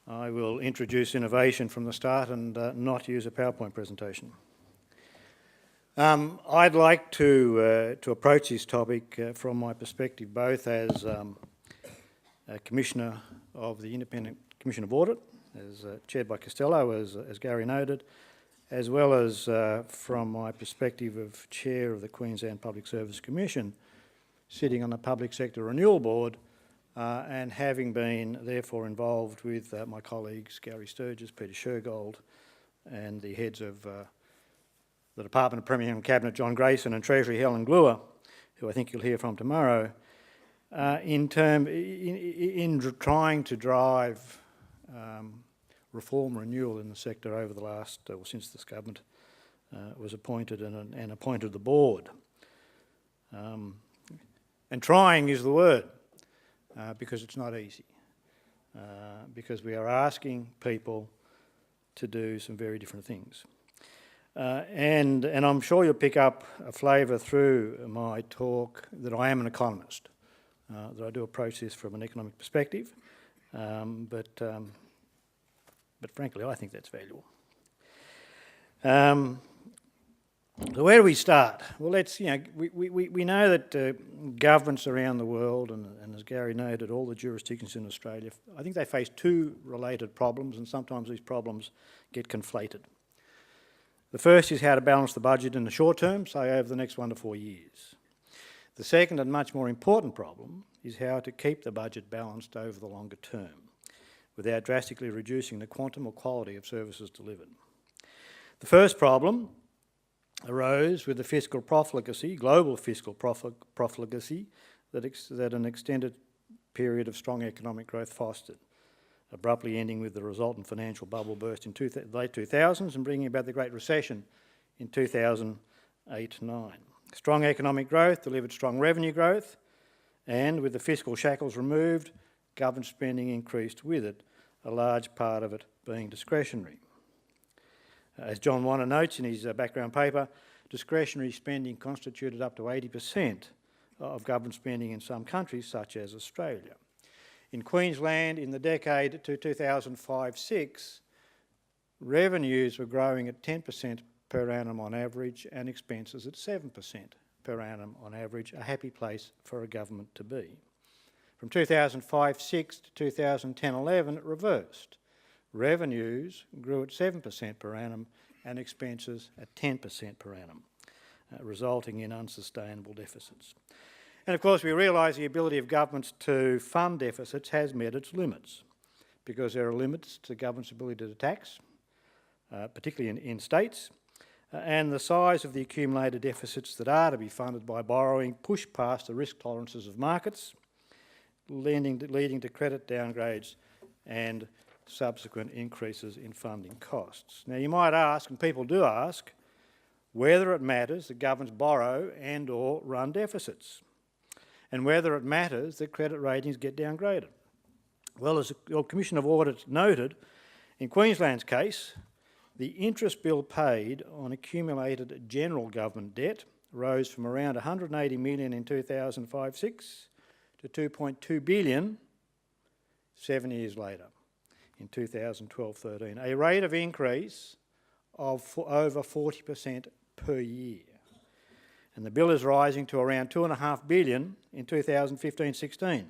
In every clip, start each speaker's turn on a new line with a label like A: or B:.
A: I will introduce innovation from the start and not use a PowerPoint presentation. I'd like to approach this topic from my perspective both as a Commissioner of the Independent Commission of Audit, as chaired by Costello, as Gary noted, as well as from my perspective of Chair of the Queensland Public Service Commission, sitting on the Public Sector Renewal Board, and having been therefore involved with my colleagues Gary Sturgis, Peter Shergold, and the heads of the Department of Premier and Cabinet, John Grayson, and Treasury, Helen Gluer, who I think you'll hear from tomorrow, in trying to drive reform renewal in the sector over the last, since this government was appointed and appointed the board. And trying is the word, because it's not easy, because we are asking people to do some very different things. And I'm sure you'll pick up a flavour through my talk that I am an economist, that I do approach this from an economic perspective, but frankly I think that's valuable. So where do we start? Well, we know that governments around the world, and as Gary noted, all the jurisdictions in Australia, I think they face two related problems, and sometimes these problems get conflated. The first is how to balance the budget in the short term, say over the next 1 to 4 years. The second and much more important problem is how to keep the budget balanced over the longer term without drastically reducing the quantum or quality of services delivered. The first problem arose with the fiscal profligacy, global fiscal profligacy, that an extended period of strong economic growth fostered, abruptly ending with the resultant financial bubble burst in late 2000s and bringing about the Great Recession in 2008-9. Strong economic growth delivered strong revenue growth, and with the fiscal shackles removed, government spending increased with it, a large part of it being discretionary. As John Wanner notes in his background paper, discretionary spending constituted up to 80% of government spending in some countries, such as Australia. In Queensland, in the decade to 2005-06, revenues were growing at 10% per annum on average and expenses at 7% per annum on average, a happy place for a government to be. From 2005-06 to 2010-11, it reversed. Revenues grew at 7% per annum and expenses at 10% per annum, resulting in unsustainable deficits. And of course we realise the ability of governments to fund deficits has met its limits, because there are limits to government's ability to tax, particularly in states, and the size of the accumulated deficits that are to be funded by borrowing push past the risk tolerances of markets, leading to credit downgrades and subsequent increases in funding costs. Now you might ask, and people do ask, whether it matters that governments borrow and or run deficits, and whether it matters that credit ratings get downgraded. Well, as the Commission of Audit noted, in Queensland's case, the interest bill paid on accumulated general government debt rose from around 180 million in 2005-06 to 2.2 billion 7 years later, in 2012-13, a rate of increase of over 40% per year. And the bill is rising to around 2.5 billion in 2015-16.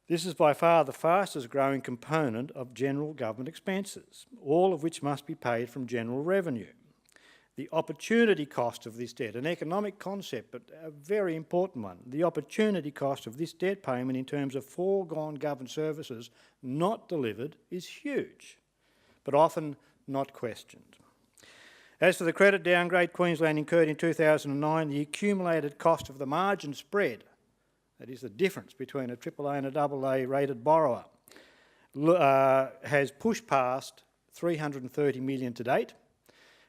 A: This is by far the fastest growing component of general government expenses, all of which must be paid from general revenue. The opportunity cost of this debt, an economic concept, but a very important one, the opportunity cost of this debt payment in terms of foregone government services not delivered is huge, but often not questioned. As for the credit downgrade Queensland incurred in 2009, the accumulated cost of the margin spread, that is the difference between a AAA and a AA rated borrower, has pushed past 330 million to date,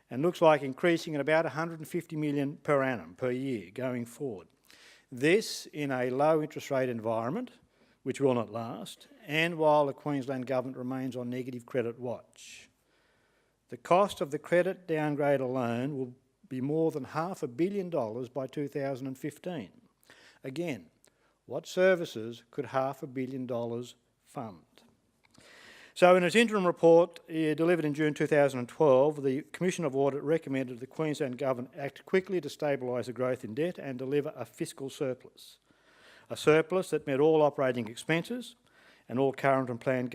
A: and looks like increasing at about 150 million per annum per year going forward. This in a low interest rate environment, which will not last, and while the Queensland Government remains on negative credit watch. The cost of the credit downgrade alone will be more than $500 million by 2015. Again, what services could $500 million fund? So in its interim report delivered in June 2012, the Commission of Audit recommended the Queensland Government act quickly to stabilise the growth in debt and deliver a fiscal surplus. A surplus that met all operating expenses and all current and planned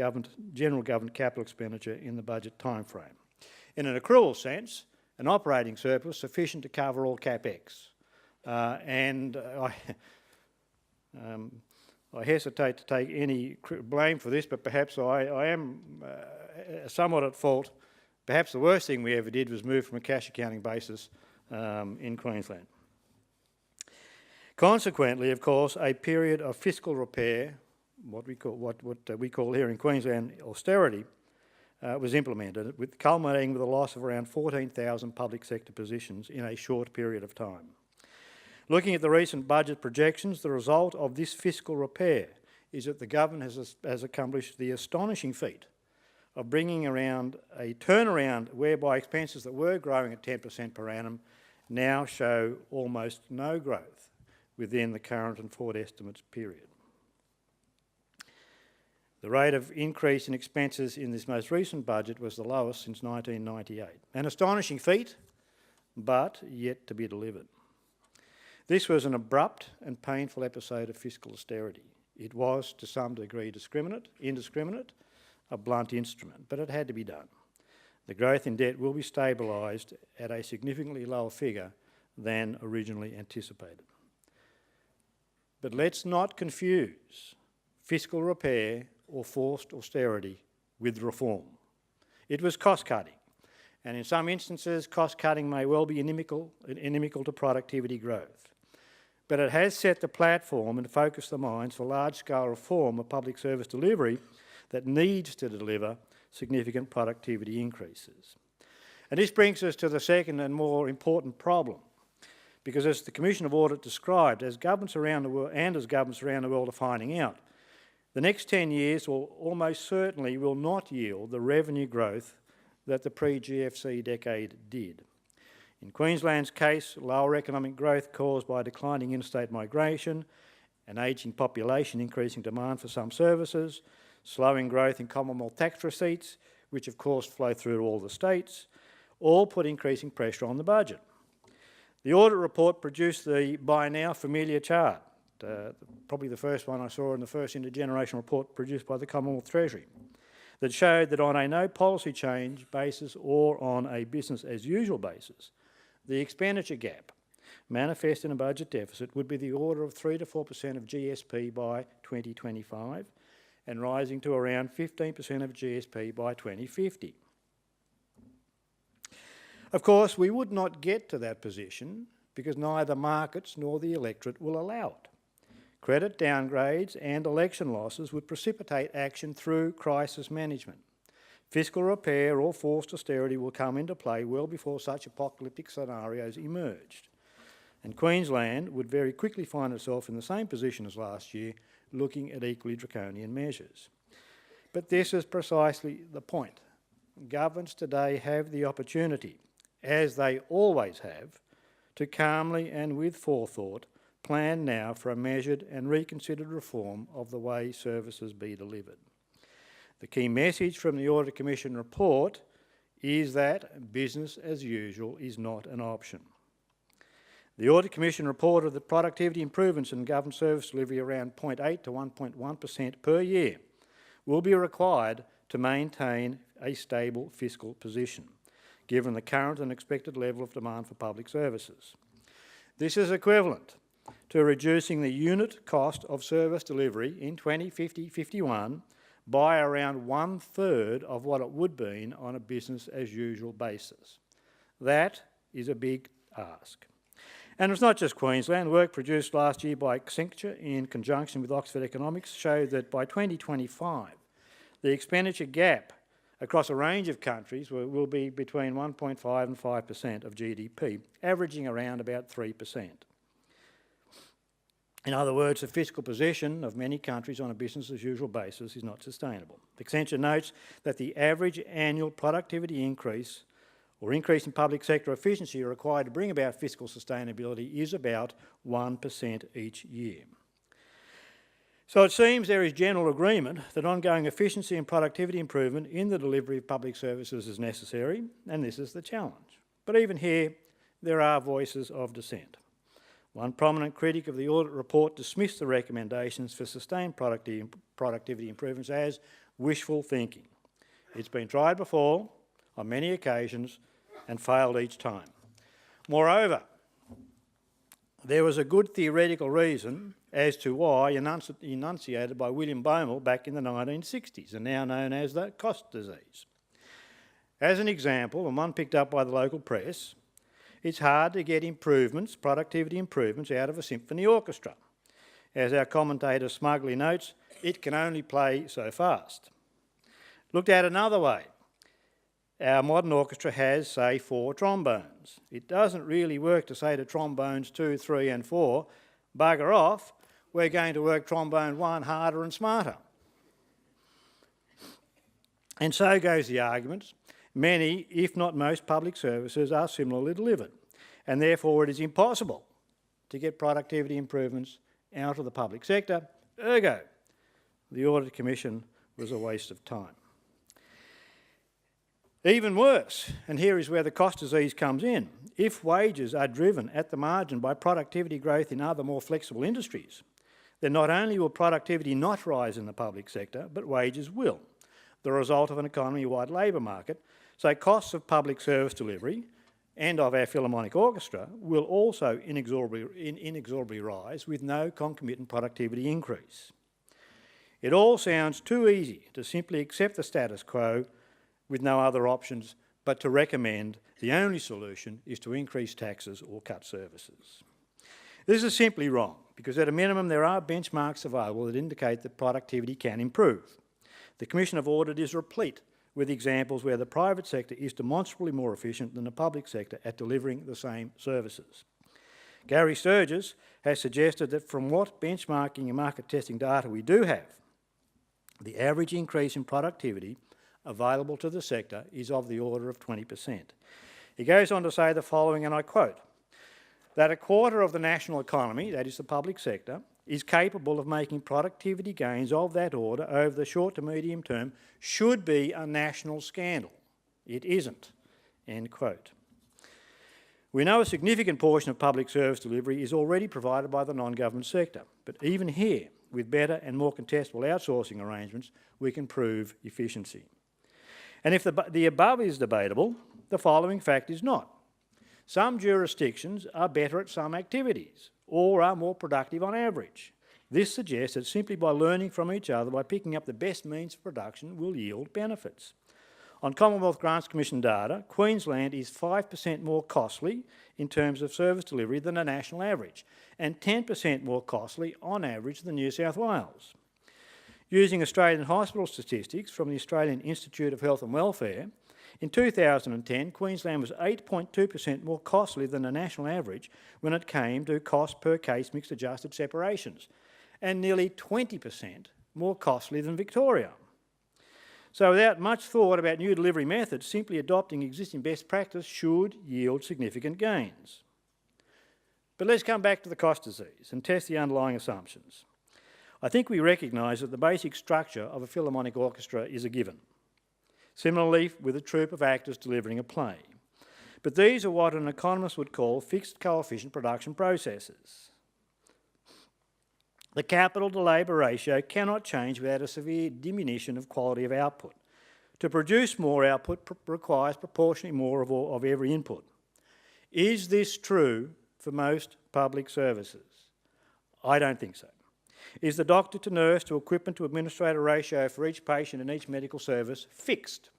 A: general government capital expenditure in the budget timeframe. In an accrual sense, an operating surplus sufficient to cover all CapEx. I hesitate to take any blame for this, but perhaps I am somewhat at fault. Perhaps the worst thing we ever did was move from a cash accounting basis in Queensland. Consequently, of course, a period of fiscal repair, what we call here in Queensland austerity, was implemented, culminating with a loss of around 14,000 public sector positions in a short period of time. Looking at the recent budget projections, the result of this fiscal repair is that the government has accomplished the astonishing feat of bringing around a turnaround whereby expenses that were growing at 10% per annum now show almost no growth within the current and forward estimates period. The rate of increase in expenses in this most recent budget was the lowest since 1998. An astonishing feat, but yet to be delivered. This was an abrupt and painful episode of fiscal austerity. It was, to some degree, indiscriminate, a blunt instrument, but it had to be done. The growth in debt will be stabilised at a significantly lower figure than originally anticipated. But let's not confuse fiscal repair or forced austerity with reform. It was cost-cutting, and in some instances, cost-cutting may well be inimical to productivity growth. But it has set the platform and focused the minds for large-scale reform of public service delivery that needs to deliver significant productivity increases. And this brings us to the second and more important problem, because as the Commission of Audit described, as governments around the world are finding out, the next 10 years will almost certainly not yield the revenue growth that the pre-GFC decade did. In Queensland's case, lower economic growth caused by declining interstate migration, an ageing population increasing demand for some services, slowing growth in Commonwealth tax receipts, which of course flow through to all the states, all put increasing pressure on the budget. The audit report produced the by now familiar chart, probably the first one I saw in the first intergenerational report produced by the Commonwealth Treasury, that showed that on a no policy change basis or on a business as usual basis, the expenditure gap manifest in a budget deficit would be the order of 3 to 4% of GSP by 2025 and rising to around 15% of GSP by 2050. Of course, we would not get to that position because neither markets nor the electorate will allow it. Credit downgrades and election losses would precipitate action through crisis management. Fiscal repair or forced austerity will come into play well before such apocalyptic scenarios emerged. And Queensland would very quickly find itself in the same position as last year, looking at equally draconian measures. But this is precisely the point. Governments today have the opportunity, as they always have, to calmly and with forethought plan now for a measured and reconsidered reform of the way services be delivered. The key message from the Audit Commission report is that business as usual is not an option. The Audit Commission reported that productivity improvements in government service delivery around 0.8 to 1.1% per year will be required to maintain a stable fiscal position, given the current and expected level of demand for public services. This is equivalent to reducing the unit cost of service delivery in 2050-51 by around 1/3 of what it would have been on a business-as-usual basis. That is a big ask. And it's not just Queensland. Work produced last year by Accenture in conjunction with Oxford Economics showed that by 2025, the expenditure gap across a range of countries will be between 1.5 and 5% of GDP, averaging around about 3%. In other words, the fiscal position of many countries on a business-as-usual basis is not sustainable. Accenture notes that the average annual productivity increase or increase in public sector efficiency required to bring about fiscal sustainability is about 1% each year. So it seems there is general agreement that ongoing efficiency and productivity improvement in the delivery of public services is necessary, and this is the challenge. But even here, there are voices of dissent. One prominent critic of the audit report dismissed the recommendations for sustained productivity improvements as wishful thinking. It's been tried before, on many occasions, and failed each time. Moreover, there was a good theoretical reason as to why, enunciated by William Baumel back in the 1960s, and now known as the cost disease. As an example, and one picked up by the local press, it's hard to get improvements, productivity improvements, out of a symphony orchestra. As our commentator smugly notes, it can only play so fast. Looked at another way, our modern orchestra has, say, 4 trombones. It doesn't really work to say to trombones 2, 3 and 4, bugger off, we're going to work trombone 1 harder and smarter. And so goes the argument. Many, if not most, public services are similarly delivered, and therefore it is impossible to get productivity improvements out of the public sector. Ergo, the Audit Commission was a waste of time. Even worse, and here is where the cost disease comes in, if wages are driven at the margin by productivity growth in other more flexible industries, then not only will productivity not rise in the public sector, but wages will, the result of an economy-wide labour market. So costs of public service delivery and of our Philharmonic Orchestra will also inexorably rise with no concomitant productivity increase. It all sounds too easy to simply accept the status quo with no other options, but to recommend the only solution is to increase taxes or cut services. This is simply wrong, because at a minimum there are benchmarks available that indicate that productivity can improve. The Commission of Audit is replete with examples where the private sector is demonstrably more efficient than the public sector at delivering the same services. Gary Sturgis has suggested that from what benchmarking and market testing data we do have, the average increase in productivity available to the sector is of the order of 20%. He goes on to say the following, and I quote, that a quarter of the national economy, that is the public sector, is capable of making productivity gains of that order over the short to medium term should be a national scandal. It isn't, end quote. We know a significant portion of public service delivery is already provided by the non-government sector, but even here, with better and more contestable outsourcing arrangements, we can prove efficiency. And if the above is debatable, the following fact is not. Some jurisdictions are better at some activities or are more productive on average. This suggests that simply by learning from each other, by picking up the best means of production, will yield benefits. On Commonwealth Grants Commission data, Queensland is 5% more costly in terms of service delivery than the national average, and 10% more costly on average than New South Wales. Using Australian hospital statistics from the Australian Institute of Health and Welfare, in 2010, Queensland was 8.2% more costly than the national average when it came to cost per case mixed adjusted separations, and nearly 20% more costly than Victoria. So without much thought about new delivery methods, simply adopting existing best practice should yield significant gains. But let's come back to the cost disease and test the underlying assumptions. I think we recognise that the basic structure of a Philharmonic orchestra is a given. Similarly with a troupe of actors delivering a play. But these are what an economist would call fixed coefficient production processes. The capital to labour ratio cannot change without a severe diminution of quality of output. To produce more output requires proportionally more of every input. Is this true for most public services? I don't think so. Is the doctor to nurse to equipment to administrator ratio for each patient in each medical service fixed?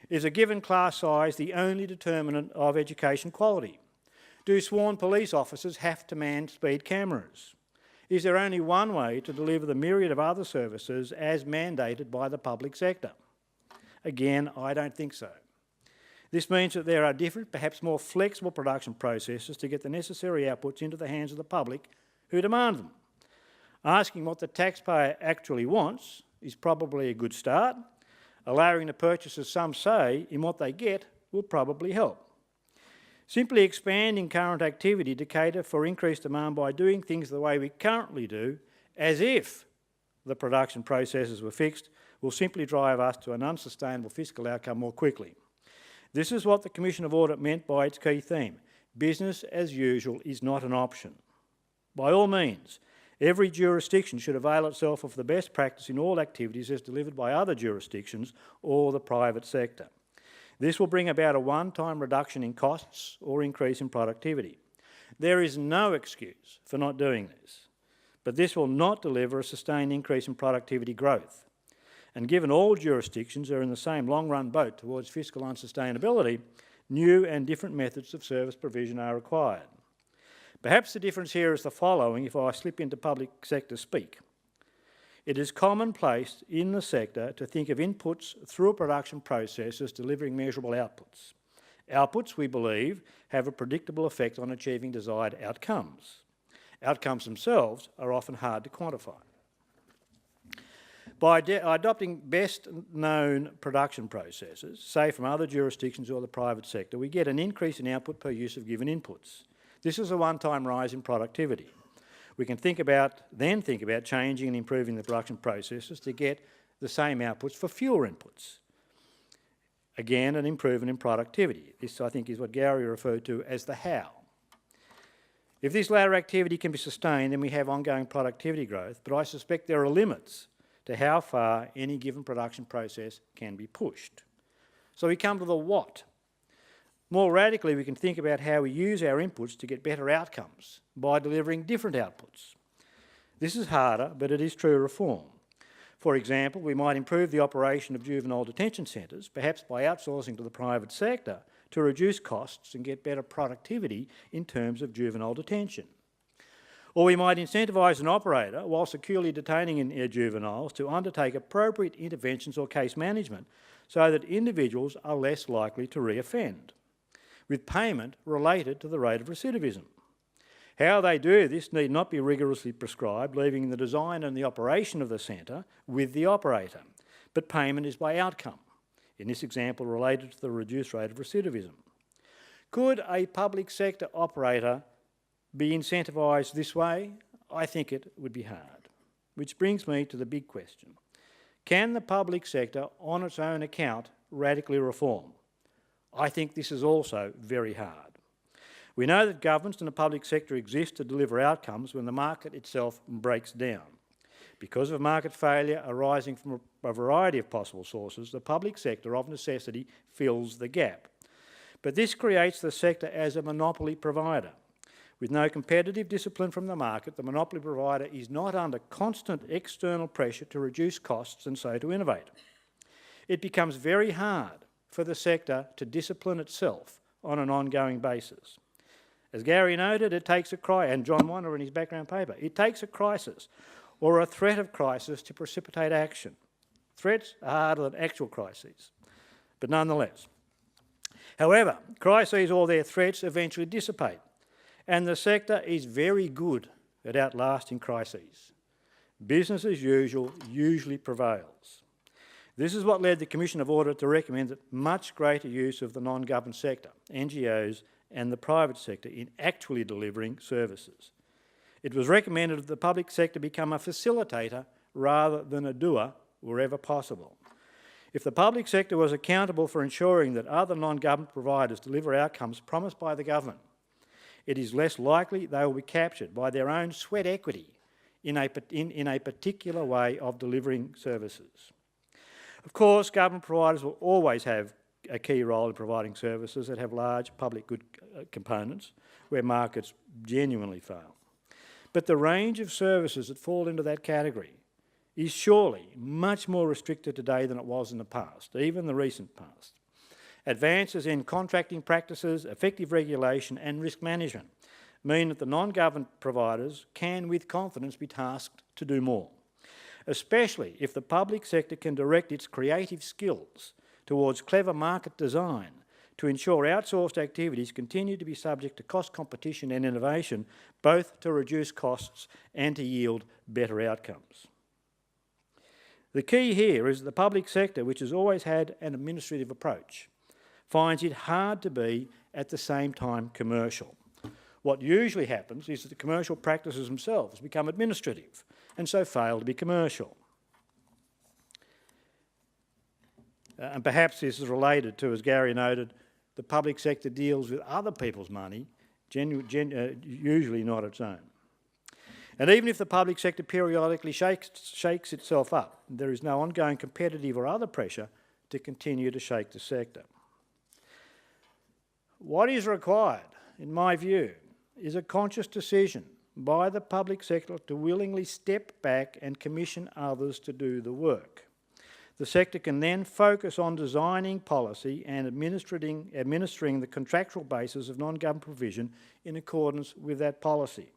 A: Is a given class size the only determinant of education quality? Do sworn police officers have to man speed cameras? Is there only one way to deliver the myriad of other services as mandated by the public sector? Again, I don't think so. This means that there are different, perhaps more flexible production processes to get the necessary outputs into the hands of the public who demand them. Asking what the taxpayer actually wants is probably a good start. Allowing the purchasers some say in what they get will probably help. Simply expanding current activity to cater for increased demand by doing things the way we currently do, as if the production processes were fixed, will simply drive us to an unsustainable fiscal outcome more quickly. This is what the Commission of Audit meant by its key theme. Business as usual is not an option. By all means, every jurisdiction should avail itself of the best practice in all activities as delivered by other jurisdictions or the private sector. This will bring about a one-time reduction in costs or increase in productivity. There is no excuse for not doing this, but this will not deliver a sustained increase in productivity growth. And given all jurisdictions are in the same long-run boat towards fiscal unsustainability, new and different methods of service provision are required. Perhaps the difference here is the following if I slip into public sector speak. It is commonplace in the sector to think of inputs through a production process as delivering measurable outputs. Outputs, we believe, have a predictable effect on achieving desired outcomes. Outcomes themselves are often hard to quantify. By adopting best-known production processes, say from other jurisdictions or the private sector, we get an increase in output per use of given inputs. This is a one-time rise in productivity. We can then think about changing and improving the production processes to get the same outputs for fewer inputs. Again, an improvement in productivity. This, I think, is what Gary referred to as the how. If this latter activity can be sustained, then we have ongoing productivity growth, but I suspect there are limits to how far any given production process can be pushed. So we come to the what. More radically, we can think about how we use our inputs to get better outcomes by delivering different outputs. This is harder, but it is true reform. For example, we might improve the operation of juvenile detention centres, perhaps by outsourcing to the private sector to reduce costs and get better productivity in terms of juvenile detention. Or we might incentivise an operator, while securely detaining juveniles, to undertake appropriate interventions or case management so that individuals are less likely to reoffend, with payment related to the rate of recidivism. How they do this need not be rigorously prescribed, leaving the design and the operation of the centre with the operator, but payment is by outcome, in this example related to the reduced rate of recidivism. Could a public sector operator be incentivised this way? I think it would be hard. Which brings me to the big question. Can the public sector, on its own account, radically reform? I think this is also very hard. We know that governments and the public sector exist to deliver outcomes when the market itself breaks down. Because of market failure arising from a variety of possible sources, the public sector of necessity fills the gap. But this creates the sector as a monopoly provider. With no competitive discipline from the market, the monopoly provider is not under constant external pressure to reduce costs and so to innovate. It becomes very hard for the sector to discipline itself on an ongoing basis. As Gary noted, it takes a crisis, and John Wanner in his background paper, it takes a crisis or a threat of crisis to precipitate action. Threats are harder than actual crises, but nonetheless. However, crises or their threats eventually dissipate, and the sector is very good at outlasting crises. Business as usual usually prevails. This is what led the Commission of Audit to recommend that much greater use of the non-government sector, NGOs, and the private sector in actually delivering services. It was recommended that the public sector become a facilitator rather than a doer wherever possible. If the public sector was accountable for ensuring that other non-government providers deliver outcomes promised by the government, it is less likely they will be captured by their own sweat equity in a particular way of delivering services. Of course, government providers will always have a key role in providing services that have large public good components where markets genuinely fail. But the range of services that fall into that category is surely much more restricted today than it was in the past, even the recent past. Advances in contracting practices, effective regulation and risk management mean that the non-government providers can with confidence be tasked to do more, especially if the public sector can direct its creative skills towards clever market design to ensure outsourced activities continue to be subject to cost competition and innovation, both to reduce costs and to yield better outcomes. The key here is that the public sector, which has always had an administrative approach, finds it hard to be at the same time commercial. What usually happens is that the commercial practices themselves become administrative and so fail to be commercial. And perhaps this is related to, as Gary noted, the public sector deals with other people's money, usually not its own. And even if the public sector periodically shakes itself up, there is no ongoing competitive or other pressure to continue to shake the sector. What is required, in my view, is a conscious decision by the public sector to willingly step back and commission others to do the work. The sector can then focus on designing policy and administering the contractual basis of non-government provision in accordance with that policy.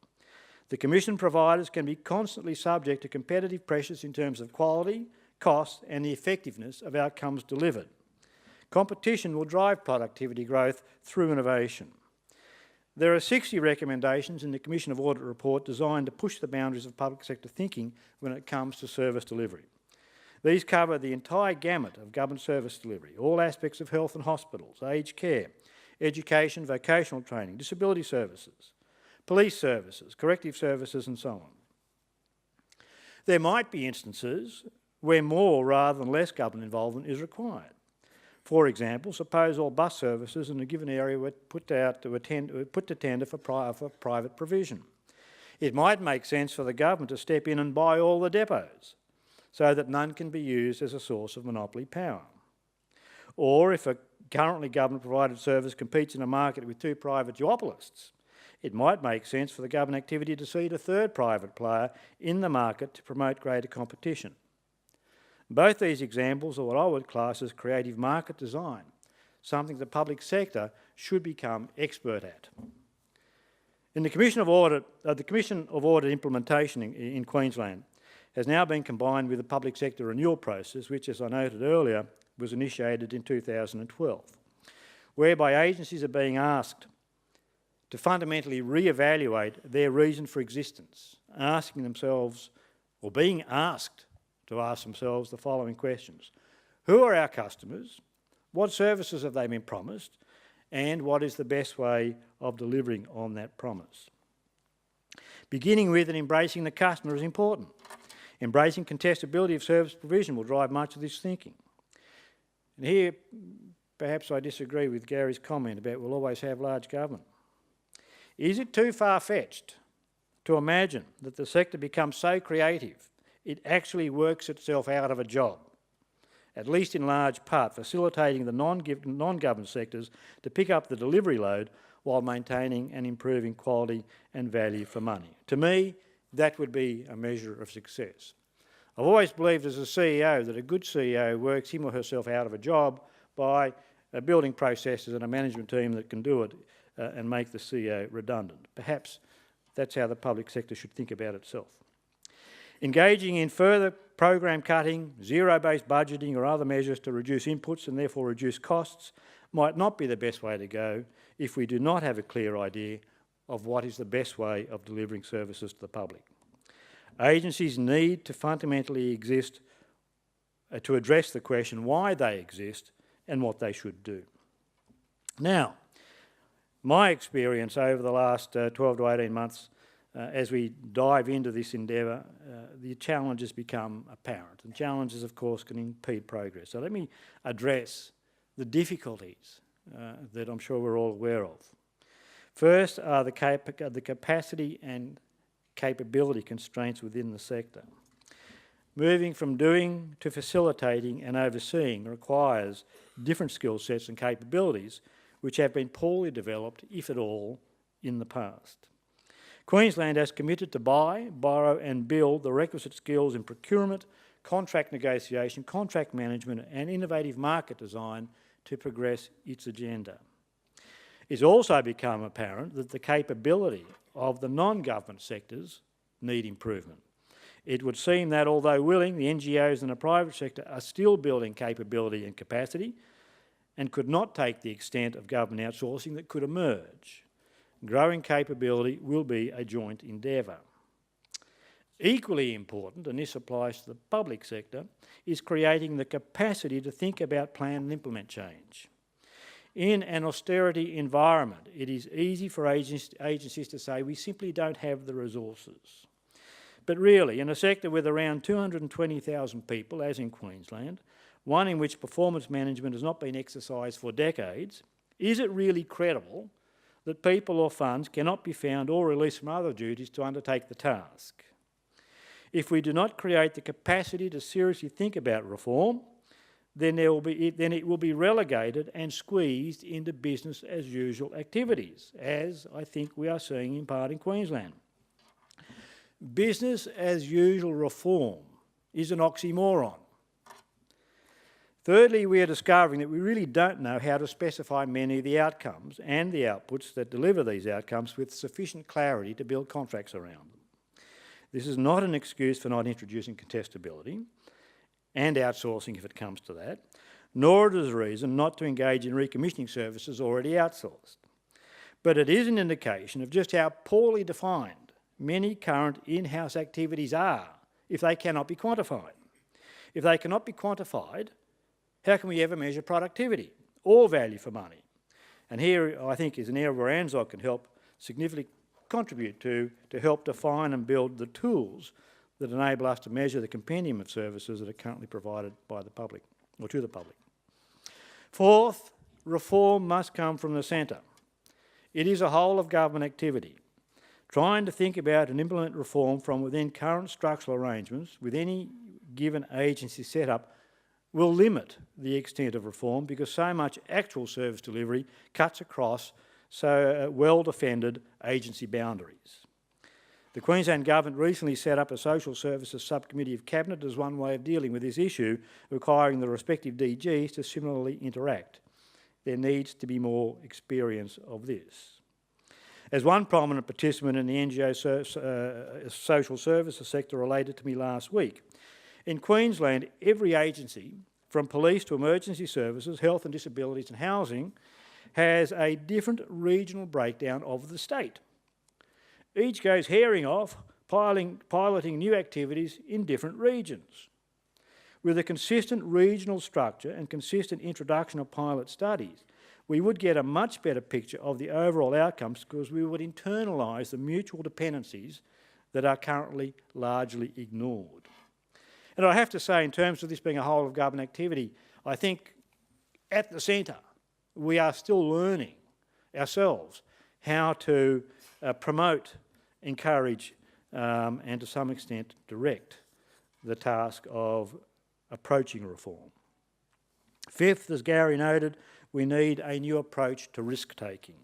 A: The Commission providers can be constantly subject to competitive pressures in terms of quality, cost and the effectiveness of outcomes delivered. Competition will drive productivity growth through innovation. There are 60 recommendations in the Commission of Audit report designed to push the boundaries of public sector thinking when it comes to service delivery. These cover the entire gamut of government service delivery, all aspects of health and hospitals, aged care, education, vocational training, disability services, police services, corrective services and so on. There might be instances where more rather than less government involvement is required. For example, suppose all bus services in a given area were put to tender for private provision. It might make sense for the government to step in and buy all the depots so that none can be used as a source of monopoly power. Or if a currently government-provided service competes in a market with two private duopolists, it might make sense for the government activity to seed a third private player in the market to promote greater competition. Both these examples are what I would class as creative market design, something the public sector should become expert at. In the Commission of Audit, the Commission of Audit implementation in Queensland has now been combined with the public sector renewal process, which, as I noted earlier, was initiated in 2012, whereby agencies are being asked to fundamentally re-evaluate their reason for existence, asking themselves, or being asked to ask themselves the following questions. Who are our customers? What services have they been promised? And what is the best way of delivering on that promise? Beginning with and embracing the customer is important. Embracing contestability of service provision will drive much of this thinking. And here, perhaps I disagree with Gary's comment about we'll always have large government. Is it too far-fetched to imagine that the sector becomes so creative it actually works itself out of a job, at least in large part, facilitating the non-government sectors to pick up the delivery load while maintaining and improving quality and value for money? To me, that would be a measure of success. I've always believed as a CEO that a good CEO works him or herself out of a job by building processes and a management team that can do it and make the CEO redundant. Perhaps that's how the public sector should think about itself. Engaging in further program cutting, zero-based budgeting or other measures to reduce inputs and therefore reduce costs might not be the best way to go if we do not have a clear idea of what is the best way of delivering services to the public. Agencies need to fundamentally exist to address the question why they exist and what they should do. Now, my experience over the last 12 to 18 months as we dive into this endeavour, the challenges become apparent, and challenges, of course, can impede progress. So let me address the difficulties that I'm sure we're all aware of. First are the capacity and capability constraints within the sector. Moving from doing to facilitating and overseeing requires different skill sets and capabilities which have been poorly developed, if at all, in the past. Queensland has committed to buy, borrow and build the requisite skills in procurement, contract negotiation, contract management and innovative market design to progress its agenda. It's also become apparent that the capability of the non-government sectors need improvement. It would seem that although willing, the NGOs and the private sector are still building capability and capacity and could not take the extent of government outsourcing that could emerge. Growing capability will be a joint endeavour. Equally important, and this applies to the public sector, is creating the capacity to think about, plan and implement change. In an austerity environment, it is easy for agencies to say we simply don't have the resources. But really, in a sector with around 220,000 people, as in Queensland, one in which performance management has not been exercised for decades, is it really credible that people or funds cannot be found or released from other duties to undertake the task? If we do not create the capacity to seriously think about reform, then it will be relegated and squeezed into business as usual activities, as I think we are seeing in part in Queensland. Business as usual reform is an oxymoron. Thirdly, we are discovering that we really don't know how to specify many of the outcomes and the outputs that deliver these outcomes with sufficient clarity to build contracts around them. This is not an excuse for not introducing contestability and outsourcing if it comes to that, nor is it a reason not to engage in recommissioning services already outsourced. But it is an indication of just how poorly defined many current in-house activities are if they cannot be quantified. If they cannot be quantified, how can we ever measure productivity or value for money? And here, I think, is an area where ANZSOG can help significantly contribute to help define and build the tools that enable us to measure the compendium of services that are currently provided by the public, or to the public. Fourth, reform must come from the centre. It is a whole of government activity. Trying to think about and implement reform from within current structural arrangements with any given agency setup will limit the extent of reform because so much actual service delivery cuts across so well-defended agency boundaries. The Queensland Government recently set up a Social Services Subcommittee of Cabinet as one way of dealing with this issue, requiring the respective DGs to similarly interact. There needs to be more experience of this. As one prominent participant in the NGO social services sector related to me last week, in Queensland, every agency, from police to emergency services, health and disabilities and housing, has a different regional breakdown of the state. Each goes herring off, piloting new activities in different regions. With a consistent regional structure and consistent introduction of pilot studies, we would get a much better picture of the overall outcomes because we would internalise the mutual dependencies that are currently largely ignored. And I have to say, in terms of this being a whole of government activity, I think at the centre we are still learning ourselves how to promote, encourage and to some extent direct the task of approaching reform. Fifth, as Gary noted, we need a new approach to risk-taking.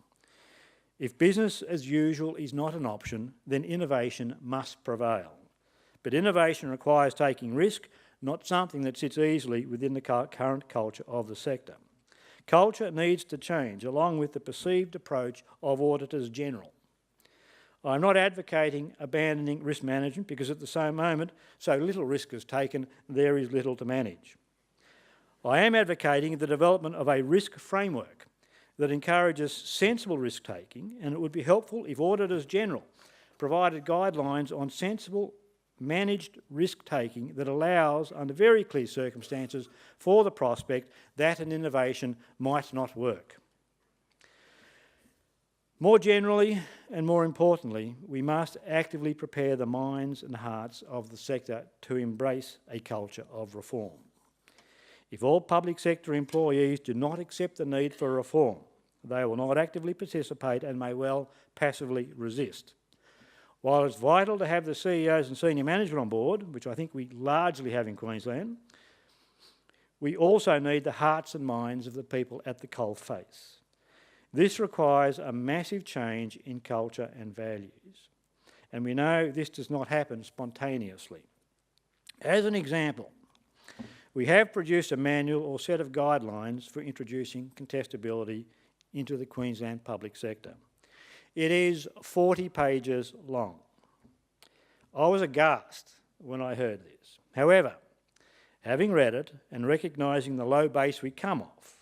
A: If business as usual is not an option, then innovation must prevail. But innovation requires taking risk, not something that sits easily within the current culture of the sector. Culture needs to change along with the perceived approach of auditors general. I'm not advocating abandoning risk management because at the same moment, so little risk is taken, there is little to manage. I am advocating the development of a risk framework that encourages sensible risk-taking, and it would be helpful if auditors general provided guidelines on sensible managed risk-taking that allows, under very clear circumstances, for the prospect that an innovation might not work. More generally, and more importantly, we must actively prepare the minds and hearts of the sector to embrace a culture of reform. If all public sector employees do not accept the need for reform, they will not actively participate and may well passively resist. While it's vital to have the CEOs and senior management on board, which I think we largely have in Queensland, we also need the hearts and minds of the people at the coalface. This requires a massive change in culture and values. And we know this does not happen spontaneously. As an example, we have produced a manual or set of guidelines for introducing contestability into the Queensland public sector. It is 40 pages long. I was aghast when I heard this. However, having read it and recognising the low base we come off,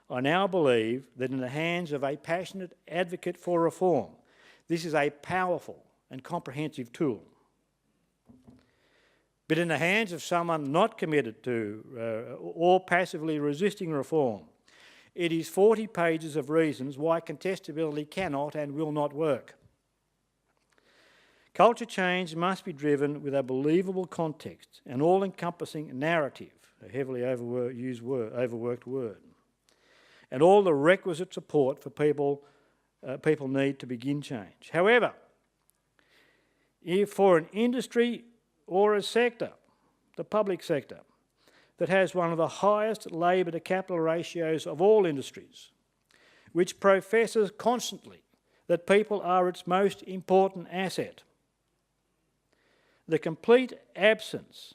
A: I now believe that in the hands of a passionate advocate for reform, this is a powerful and comprehensive tool. But in the hands of someone not committed to or passively resisting reform, it is 40 pages of reasons why contestability cannot and will not work. Culture change must be driven with a believable context, an all-encompassing narrative, a heavily overworked word, and all the requisite support for people need to begin change. However, if for an industry or a sector, the public sector, that has one of the highest labour to capital ratios of all industries, which professes constantly that people are its most important asset, the complete absence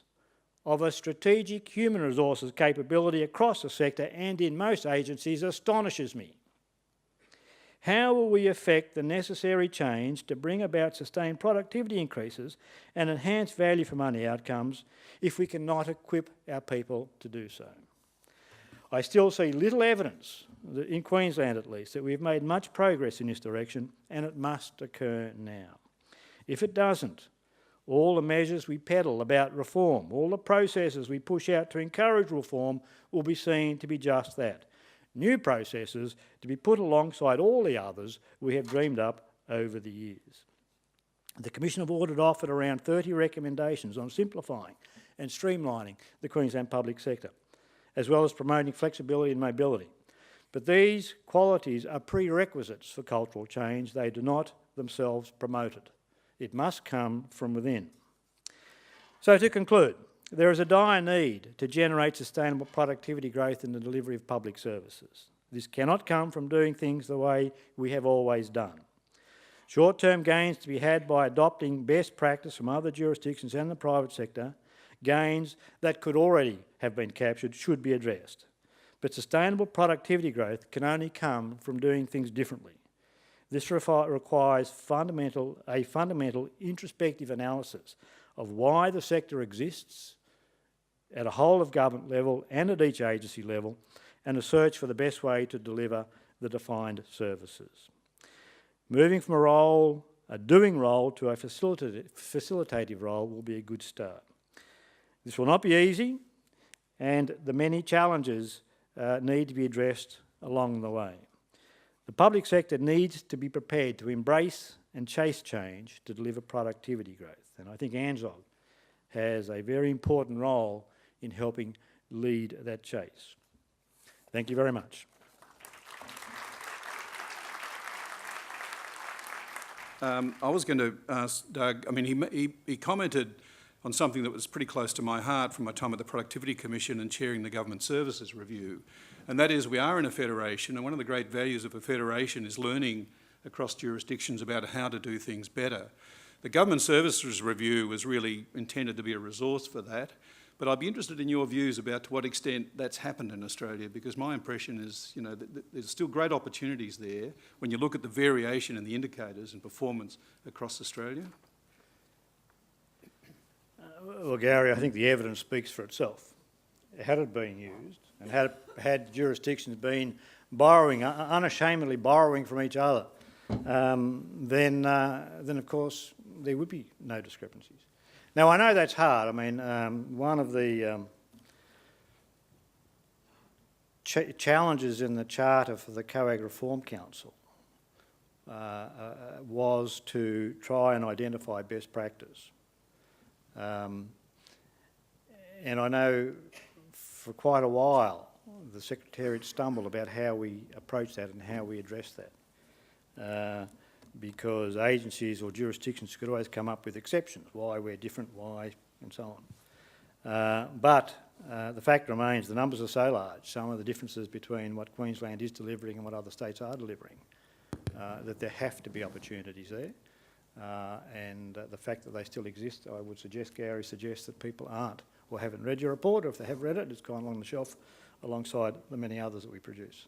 A: of a strategic human resources capability across the sector and in most agencies astonishes me. How will we effect the necessary change to bring about sustained productivity increases and enhance value for money outcomes if we cannot equip our people to do so? I still see little evidence, in Queensland at least, that we've made much progress in this direction, and it must occur now. If it doesn't, all the measures we peddle about reform, all the processes we push out to encourage reform will be seen to be just that. New processes to be put alongside all the others we have dreamed up over the years. The Commission of Audit offered around 30 recommendations on simplifying and streamlining the Queensland public sector, as well as promoting flexibility and mobility. But these qualities are prerequisites for cultural change. They do not themselves promote it. It must come from within. So to conclude, there is a dire need to generate sustainable productivity growth in the delivery of public services. This cannot come from doing things the way we have always done. Short-term gains to be had by adopting best practice from other jurisdictions and the private sector, gains that could already have been captured, should be addressed. But sustainable productivity growth can only come from doing things differently. This requires a fundamental introspective analysis of why the sector exists at a whole of government level and at each agency level, and a search for the best way to deliver the defined services. Moving from a doing role to a facilitative role will be a good start. This will not be easy, and the many challenges need to be addressed along the way. The public sector needs to be prepared to embrace and chase change to deliver productivity growth, and I think ANZSOG has a very important role in helping lead that chase. Thank you very much.
B: I was going to ask Doug, I mean, he commented on something that was pretty close to my heart from my time at the Productivity Commission and chairing the Government Services Review, and that is we are in a federation, and one of the great values of a federation is learning across jurisdictions about how to do things better. The Government Services Review was really intended to be a resource for that, but I'd be interested in your views about to what extent that's happened in Australia, because my impression is, you know, that there's still great opportunities there when you look at the variation in the indicators and performance across Australia.
A: Well, Gary, I think the evidence speaks for itself. Had it been used, and had jurisdictions been borrowing, unashamedly borrowing from each other, then of course there would be no discrepancies. Now, I know that's hard. I mean, one of the challenges in the Charter for the COAG Reform Council was to try and identify best practice. And I know for quite a while the Secretariat stumbled about how we approach that and how we address that. Because agencies or jurisdictions could always come up with exceptions, why we're different, why, and so on. But the fact remains the numbers are so large, some of the differences between what Queensland is delivering and what other states are delivering, that there have to be opportunities there. And the fact that they still exist, I would suggest, Gary suggests that people aren't or haven't read your report, or if they have read it, it's gone along the shelf alongside the many others that we produce.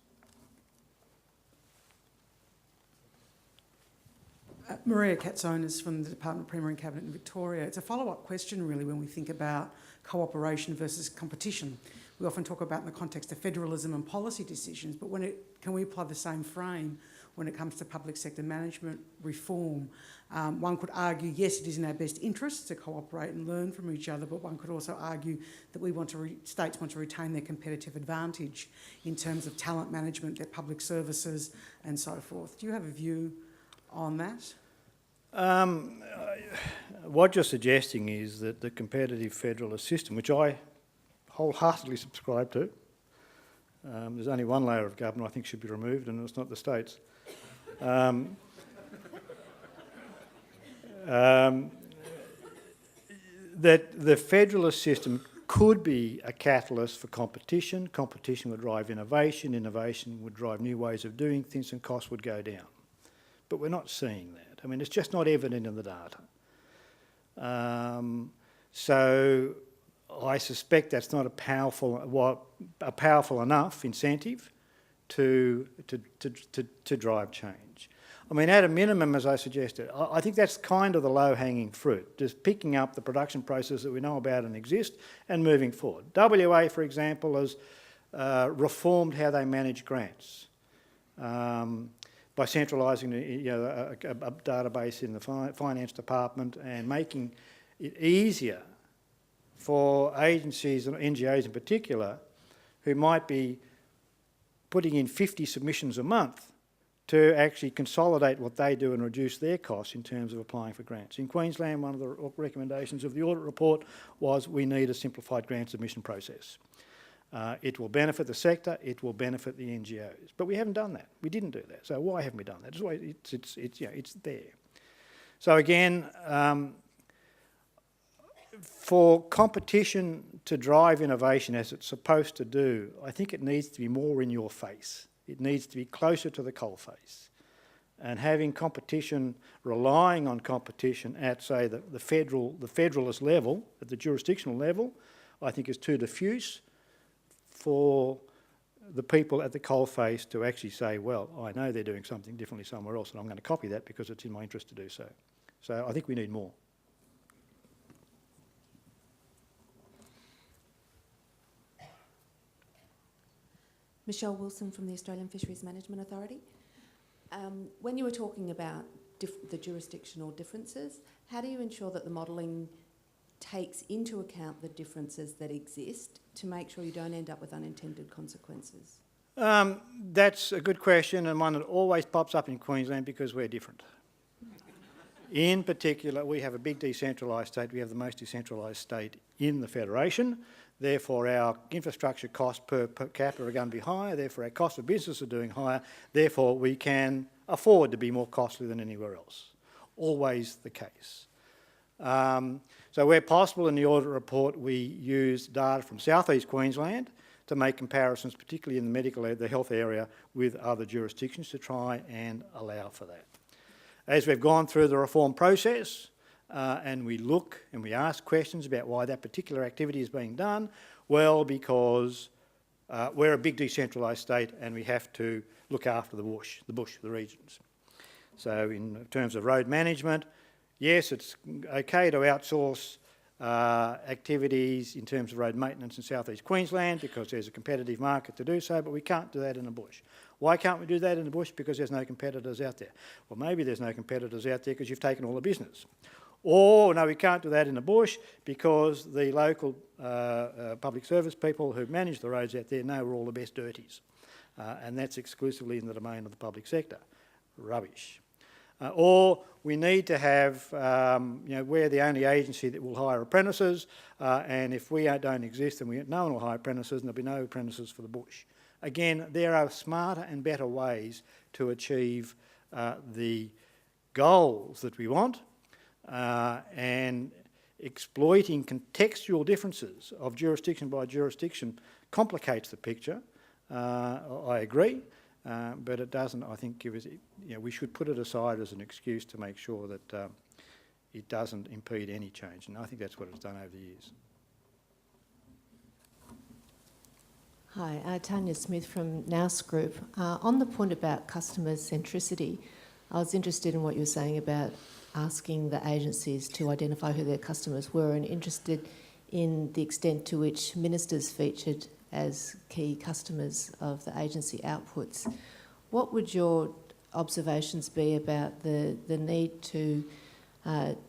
C: Maria Katsonis from the Department of Premier and Cabinet in Victoria. It's a follow-up question really when we think about cooperation versus competition. We often talk about in the context of federalism and policy decisions, but can we apply the same frame when it comes to public sector management reform. One could argue, yes, it is in our best interest to cooperate and learn from each other, but one could also argue that states want to retain their competitive advantage in terms of talent management, their public services and so forth. Do you have a view on that?
A: What you're suggesting is that the competitive federalist system, which I wholeheartedly subscribe to, there's only one layer of government I think should be removed, and it's not the states. That the federalist system could be a catalyst for competition. Competition would drive innovation. Innovation would drive new ways of doing things, and costs would go down. But we're not seeing that. I mean, it's just not evident in the data. So I suspect that's not a powerful enough incentive to drive change. I mean, at a minimum, as I suggested, I think that's kind of the low-hanging fruit, just picking up the production process that we know about and exist and moving forward. WA, for example, has reformed how they manage grants by centralising a database in the finance department and making it easier for agencies and NGOs in particular who might be putting in 50 submissions a month to actually consolidate what they do and reduce their costs in terms of applying for grants. In Queensland, one of the recommendations of the audit report was we need a simplified grant submission process. It will benefit the sector, it will benefit the NGOs. But we haven't done that. We didn't do that. So why haven't we done that? It's there. So again, for competition to drive innovation as it's supposed to do, I think it needs to be more in your face. It needs to be closer to the coalface. And having competition, relying on competition at, say, the federalist level, at the jurisdictional level, I think is too diffuse for the people at the coalface to actually say, well, I know they're doing something differently somewhere else and I'm going to copy that because it's in my interest to do so. So I think we need more.
D: Michelle Wilson from the Australian Fisheries Management Authority. When you were talking about the jurisdictional differences, how do you ensure that the modelling takes into account the differences that exist to make sure you don't end up with unintended consequences?
A: That's a good question, and one that always pops up in Queensland because we're different. In particular, we have a big decentralised state. We have the most decentralised state in the Federation. Therefore, our infrastructure costs per capita are going to be higher. Therefore, our cost of business are doing higher. Therefore, we can afford to be more costly than anywhere else. Always the case. So where possible in the audit report, we use data from South East Queensland to make comparisons, particularly in the health area, with other jurisdictions to try and allow for that. As we've gone through the reform process, and we look and we ask questions about why that particular activity is being done, well, because we're a big decentralised state and we have to look after the regions. So in terms of road management, yes, it's okay to outsource activities in terms of road maintenance in South East Queensland because there's a competitive market to do so, but we can't do that in the bush. Why can't we do that in the bush? Because there's no competitors out there. Well, maybe there's no competitors out there because you've taken all the business. Or, no, we can't do that in the bush because the local public service people who manage the roads out there know we're all the best dirties. And that's exclusively in the domain of the public sector. Rubbish. Or we need to have, we're the only agency that will hire apprentices, and if we don't exist, then no one will hire apprentices, and there'll be no apprentices for the bush. Again, there are smarter and better ways to achieve the goals that we want, and exploiting contextual differences of jurisdiction by jurisdiction complicates the picture. I agree. But it doesn't, I think, give us, we should put it aside as an excuse to make sure that it doesn't impede any change. And I think that's what it's done over the years.
E: Hi, Tanya Smith from Nous Group. On the point about customer centricity, I was interested in what you were saying about asking the agencies to identify who their customers were, and interested in the extent to which ministers featured as key customers of the agency outputs. What would your observations be about the need to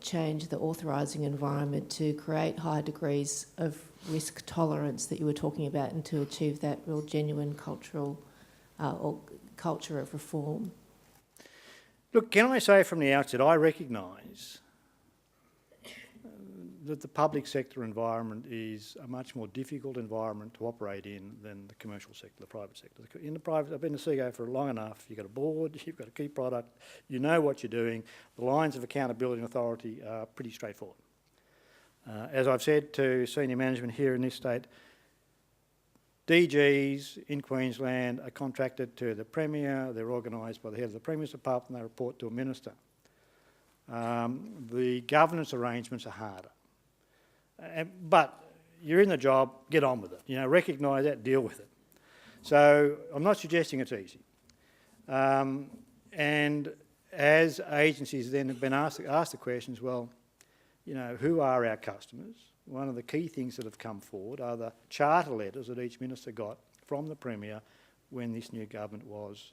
E: change the authorising environment to create high degrees of risk tolerance that you were talking about, and to achieve that real genuine cultural or culture of reform?
A: Look, can I say from the outset, I recognise that the public sector environment is a much more difficult environment to operate in than the commercial sector, the private sector. In the private, I've been a CEO for long enough. You've got a board, you've got a key product, you know what you're doing. The lines of accountability and authority are pretty straightforward. As I've said to senior management here in this state, DGs in Queensland are contracted to the Premier, they're organised by the head of the Premier's Department, they report to a minister. The governance arrangements are harder. But you're in the job, get on with it. You know, recognise that, deal with it. So I'm not suggesting it's easy. And as agencies then have been asked the questions, well, you know, who are our customers? One of the key things that have come forward are the charter letters that each minister got from the Premier when this new government was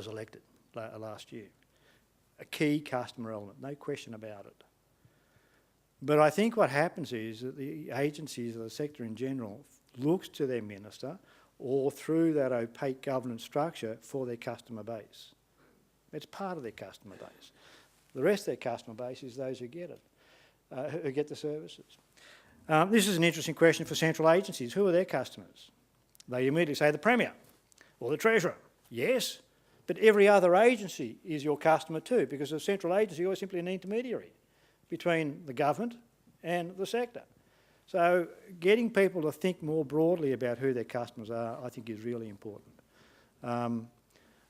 A: elected last year. A key customer element, no question about it. But I think what happens is that the agencies or the sector in general looks to their minister or through that opaque governance structure for their customer base. It's part of their customer base. The rest of their customer base is those who get it, who get the services. This is an interesting question for central agencies. Who are their customers? They immediately say the Premier or the Treasurer. Yes, but every other agency is your customer too, because a central agency is simply an intermediary between the government and the sector. So getting people to think more broadly about who their customers are, I think, is really important. I'm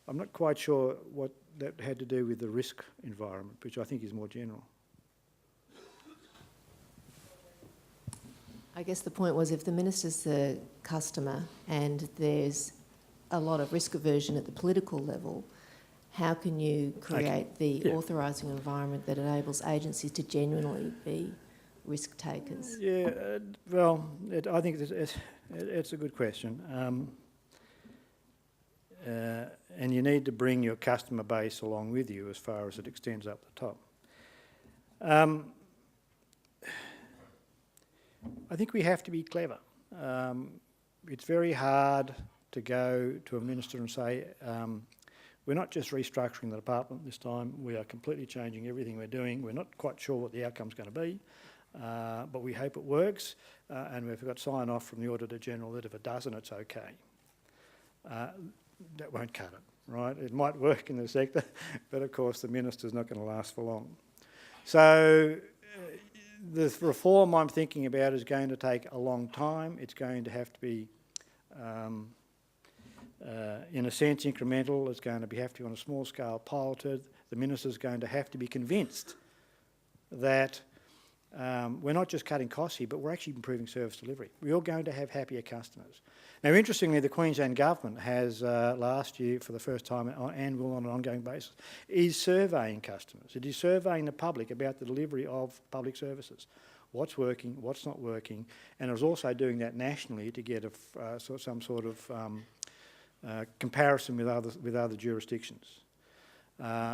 A: not quite sure what that had to do with the risk environment, which I think is more general.
E: I guess the point was, if the minister's the customer and there's a lot of risk aversion at the political level, how can you create the authorising environment that enables agencies to genuinely be risk takers?
A: Yeah, well, I think it's a good question. And you need to bring your customer base along with you as far as it extends up the top. I think we have to be clever. It's very hard to go to a minister and say, we're not just restructuring the department this time, we are completely changing everything we're doing. We're not quite sure what the outcome's going to be, but we hope it works, and we've got sign-off from the Auditor General that if it doesn't, it's okay. That won't cut it, right? It might work in the sector, but of course the minister's not going to last for long. So the reform I'm thinking about is going to take a long time. It's going to have to be in a sense incremental. It's going to have to be on a small scale piloted. The minister's going to have to be convinced that we're not just cutting costs here, but we're actually improving service delivery. We're all going to have happier customers. Now, interestingly, the Queensland Government has last year, for the first time, and will on an ongoing basis, is surveying customers. It is surveying the public about the delivery of public services. What's working, what's not working, and it was also doing that nationally to get some sort of comparison with other jurisdictions.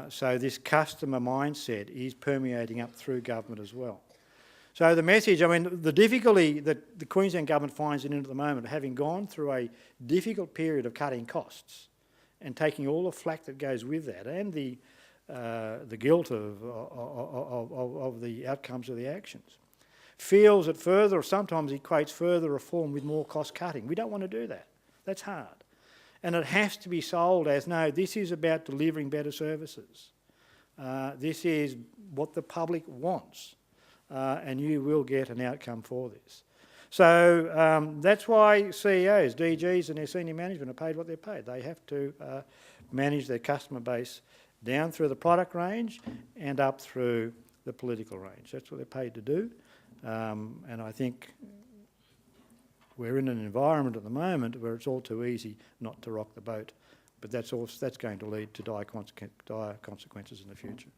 A: So this customer mindset is permeating up through government as well. So the message, I mean, the difficulty that the Queensland Government finds it in at the moment, having gone through a difficult period of cutting costs and taking all the flack that goes with that, and the guilt of the outcomes of the actions, feels that sometimes equates further reform with more cost cutting. We don't want to do that. That's hard. And it has to be sold as, no, this is about delivering better services. This is what the public wants, and you will get an outcome for this. So that's why CEOs, DGs and their senior management are paid what they're paid. They have to manage their customer base down through the product range and up through the political range. That's what they're paid to do. And I think we're in an environment at the moment where it's all too easy not to rock the boat, but that's going to lead to dire consequences in the future.